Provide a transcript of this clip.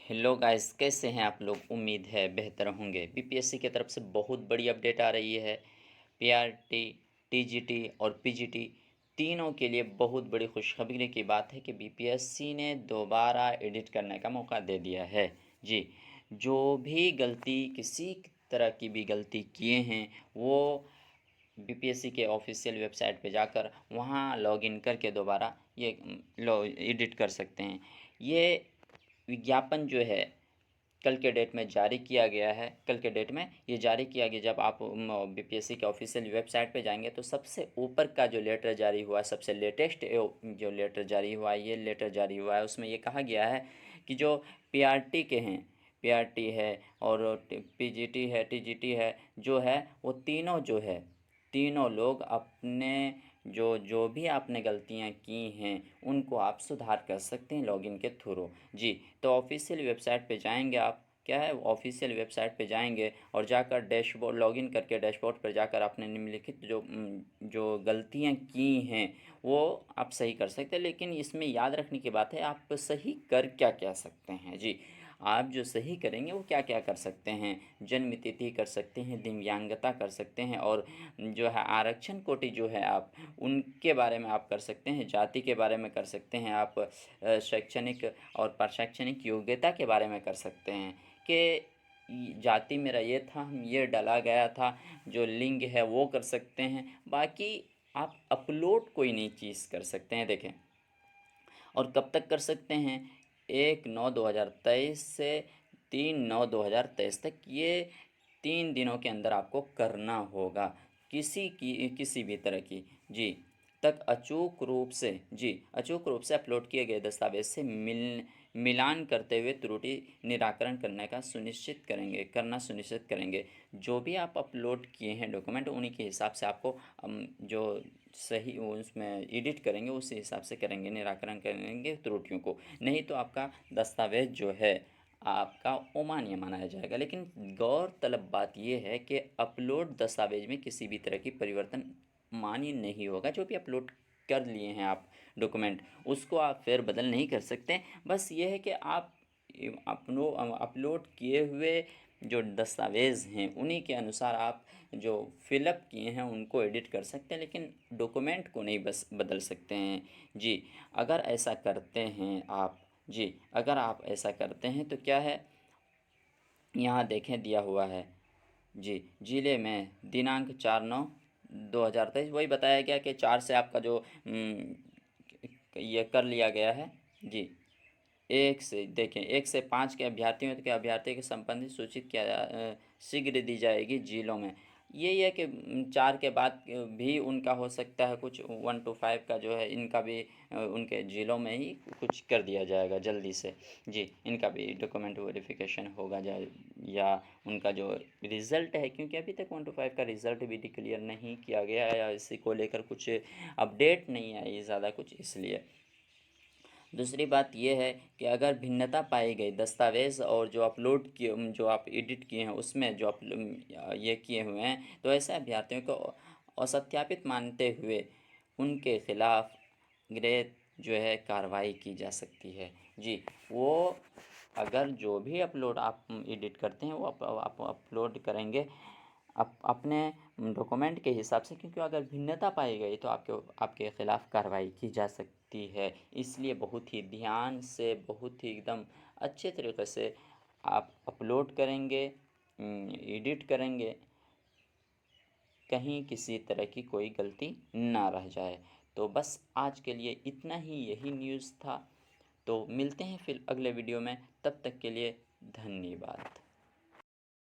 Hello guys, कैसे हैं आप लोग। उम्मीद है बेहतर होंगे। बीपीएससी की तरफ से बहुत बड़ी अपडेट आ रही है। पीआरटी, टीजीटी और पीजीटी तीनों के लिए बहुत बड़ी खुशखबरी की बात है कि बीपीएससी ने दोबारा एडिट करने का मौका दे दिया है। जी, जो भी गलती किसी तरह की भी गलती किए हैं वो बीपीएससी के ऑफिशियल वेबसाइट पे जाकर वहाँ लॉगिन करके दोबारा ये एडिट कर सकते हैं। ये विज्ञापन जो है कल के डेट में जारी किया गया है। कल के डेट में ये जारी किया गया। जब आप बीपीएससी के ऑफिशियल वेबसाइट पे जाएंगे तो सबसे ऊपर का जो लेटर जारी हुआ है, सबसे लेटेस्ट जो लेटर जारी हुआ है, ये लेटर जारी हुआ है, उसमें ये कहा गया है कि जो पीआरटी के हैं, पीआरटी है और पीजीटी है, टीजीटी है, जो है वो तीनों जो है, तीनों लोग अपने जो जो भी आपने गलतियां की हैं उनको आप सुधार कर सकते हैं लॉगिन के थ्रू। जी, तो ऑफिशियल वेबसाइट पे जाएंगे आप, क्या है, ऑफिशियल वेबसाइट पे जाएंगे और जाकर डैशबोर्ड लॉगिन करके डैशबोर्ड पर जाकर आपने निम्नलिखित जो गलतियां की हैं वो आप सही कर सकते हैं। लेकिन इसमें याद रखने की बात है, आप सही कर क्या क्या सकते हैं। जी, आप जो सही करेंगे वो क्या क्या कर सकते हैं। जन्म तिथि कर सकते हैं, दिव्यांगता कर सकते हैं, और जो है आरक्षण कोटि जो है आप उनके बारे में आप कर सकते हैं, जाति के बारे में कर सकते हैं, आप शैक्षणिक और प्रशैक्षणिक योग्यता के बारे में कर सकते हैं कि जाति मेरा ये था, ये डाला गया था, जो लिंग है वो कर सकते हैं। बाकी आप अपलोड कोई नई चीज़ कर सकते हैं। देखें, और कब तक कर सकते हैं, 1/9/2023 से 3/9/2023 तक, ये 3 दिनों के अंदर आपको करना होगा। किसी भी तरह की जी तक अचूक रूप से अपलोड किए गए दस्तावेज से मिलान करते हुए त्रुटि निराकरण करना सुनिश्चित करेंगे। जो भी आप अपलोड किए हैं डॉक्यूमेंट, उन्हीं के हिसाब से आपको जो सही उसमें एडिट करेंगे उसी हिसाब से करेंगे, निराकरण करेंगे त्रुटियों को। नहीं तो आपका दस्तावेज जो है आपका अमान्य माना जाएगा। लेकिन गौरतलब बात यह है कि अपलोड दस्तावेज में किसी भी तरह की परिवर्तन मान्य नहीं होगा। जो भी अपलोड कर लिए हैं आप डॉक्यूमेंट, उसको आप फेर बदल नहीं कर सकते। बस ये है कि आप अपलोड किए हुए जो दस्तावेज़ हैं उन्हीं के अनुसार आप जो फिलअप किए हैं उनको एडिट कर सकते हैं, लेकिन डॉक्यूमेंट को नहीं बस बदल सकते हैं। जी, अगर ऐसा करते हैं आप, जी अगर आप ऐसा करते हैं तो क्या है, यहाँ देखें दिया हुआ है। जी, ज़िले में दिनांक 4/9/2023 वही बताया गया कि 4 से आपका जो ये कर लिया गया है। जी, 1 से 5 के अभ्यर्थियों के संबंधित सूचित शीघ्र दी जाएगी जिलों में। यही है कि 4 के बाद भी उनका हो सकता है कुछ 1 to 5 का जो है इनका भी उनके ज़िलों में ही कुछ कर दिया जाएगा जल्दी से। जी, इनका भी डॉक्यूमेंट वेरिफिकेशन होगा जाए, या उनका जो रिज़ल्ट है, क्योंकि अभी तक 1 to 5 का रिज़ल्ट भी डिक्लेयर नहीं किया गया है या इसी को लेकर कुछ अपडेट नहीं आई ज़्यादा कुछ, इसलिए। दूसरी बात यह है कि अगर भिन्नता पाई गई दस्तावेज़ और जो आप एडिट किए हैं उसमें जो आप ये किए हुए हैं, तो ऐसे अभ्यर्थियों को असत्यापित मानते हुए उनके खिलाफ गृह जो है कार्रवाई की जा सकती है। जी, वो अगर जो भी अपलोड आप एडिट करते हैं वो आप अपलोड करेंगे अपने डॉक्यूमेंट के हिसाब से, क्योंकि अगर भिन्नता पाई गई तो आपके ख़िलाफ़ कार्रवाई की जा सकती है। इसलिए बहुत ही ध्यान से, बहुत ही एकदम अच्छे तरीक़े से आप अपलोड करेंगे, एडिट करेंगे, कहीं किसी तरह की कोई गलती ना रह जाए। तो बस आज के लिए इतना ही, यही न्यूज़ था। तो मिलते हैं फिर अगले वीडियो में, तब तक के लिए धन्यवाद।